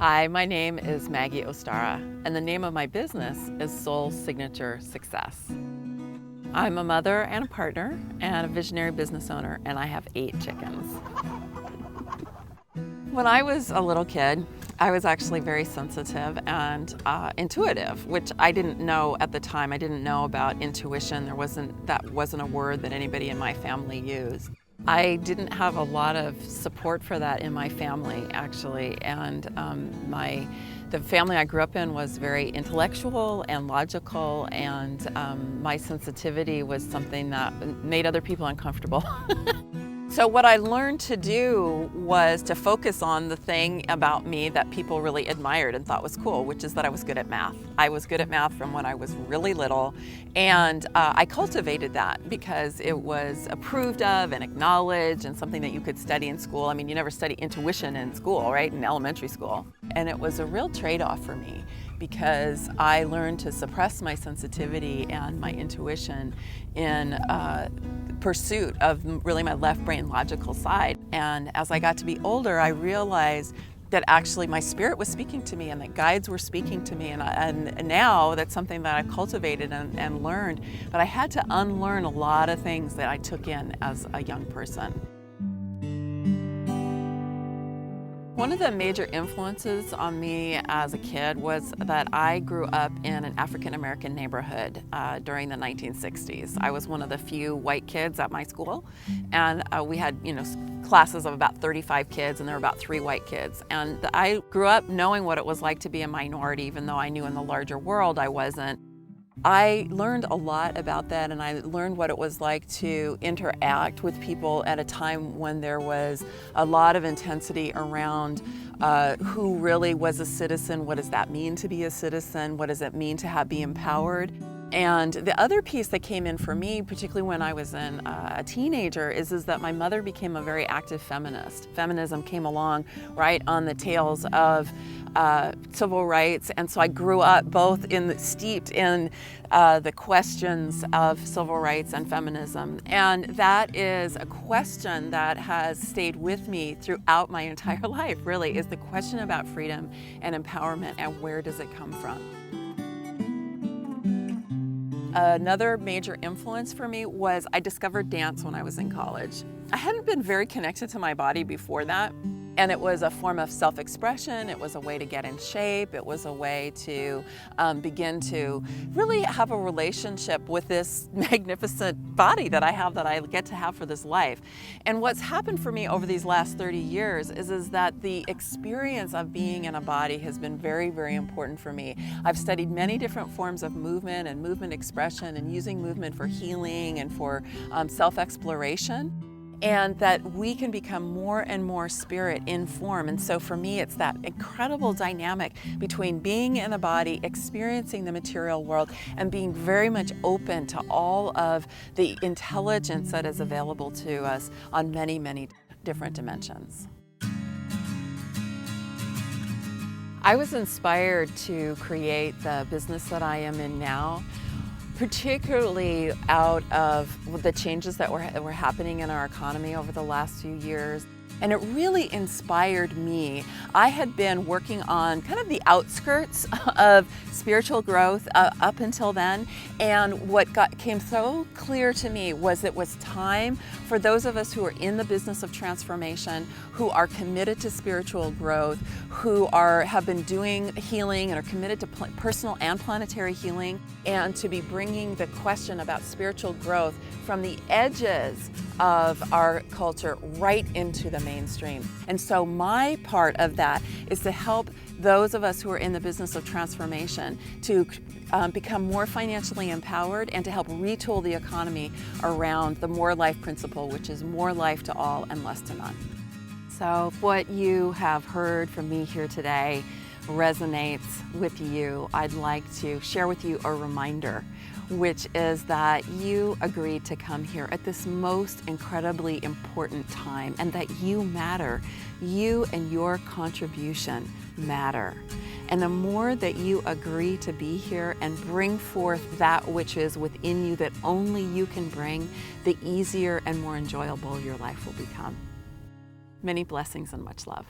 Hi, my name is Maggie Ostara, and the name of my business is Soul Signature Success. I'm a mother and a partner and a visionary business owner, and I have 8 chickens. When I was a little kid, I was actually very sensitive and intuitive, which I didn't know at the time. I didn't know about intuition. That wasn't a word that anybody in my family used. I didn't have a lot of support for that in my family, actually, and the family I grew up in was very intellectual and logical, and my sensitivity was something that made other people uncomfortable. So what I learned to do was to focus on the thing about me that people really admired and thought was cool, which is that I was good at math. I was good at math from when I was really little, and I cultivated that because it was approved of and acknowledged and something that you could study in school. I mean, you never study intuition in school, right, in elementary school. And it was a real trade-off for me because I learned to suppress my sensitivity and my intuition in pursuit of really my left brain logical side. And as I got to be older, I realized that actually my spirit was speaking to me and that guides were speaking to me. And now that's something that I've cultivated and learned. But I had to unlearn a lot of things that I took in as a young person. One of the major influences on me as a kid was that I grew up in an African-American neighborhood during the 1960s. I was one of the few white kids at my school, and we had, classes of about 35 kids, and there were about 3 white kids. And I grew up knowing what it was like to be a minority, even though I knew in the larger world I wasn't. I learned a lot about that, and I learned what it was like to interact with people at a time when there was a lot of intensity around who really was a citizen, what does that mean to be a citizen, what does it mean to be empowered. And the other piece that came in for me, particularly when I was a teenager, is that my mother became a very active feminist. Feminism came along right on the tails of civil rights, and so I grew up both steeped in the questions of civil rights and feminism. And that is a question that has stayed with me throughout my entire life, really, is the question about freedom and empowerment and where does it come from. Another major influence for me was I discovered dance when I was in college. I hadn't been very connected to my body before that, and it was a form of self-expression. It was a way to get in shape. It was a way to begin to really have a relationship with this magnificent body that I have, that I get to have for this life. And what's happened for me over these last 30 years is that the experience of being in a body has been very, very important for me. I've studied many different forms of movement and movement expression and using movement for healing and for self-exploration, and that we can become more and more spirit in form. And so for me, it's that incredible dynamic between being in a body, experiencing the material world, and being very much open to all of the intelligence that is available to us on many, many different dimensions. I was inspired to create the business that I am in now, particularly out of the changes that were happening in our economy over the last few years. And it really inspired me. I had been working on kind of the outskirts of spiritual growth up until then, and what came so clear to me was it was time for those of us who are in the business of transformation, who are committed to spiritual growth, who have been doing healing and are committed to personal and planetary healing, and to be bringing the question about spiritual growth from the edges of our culture right into the mainstream. And so my part of that is to help those of us who are in the business of transformation to become more financially empowered and to help retool the economy around the more life principle, which is more life to all and less to none. So if what you have heard from me here today resonates with you, I'd like to share with you a reminder, which is that you agreed to come here at this most incredibly important time, and that you matter. You and your contribution matter. And the more that you agree to be here and bring forth that which is within you that only you can bring, the easier and more enjoyable your life will become. Many blessings and much love.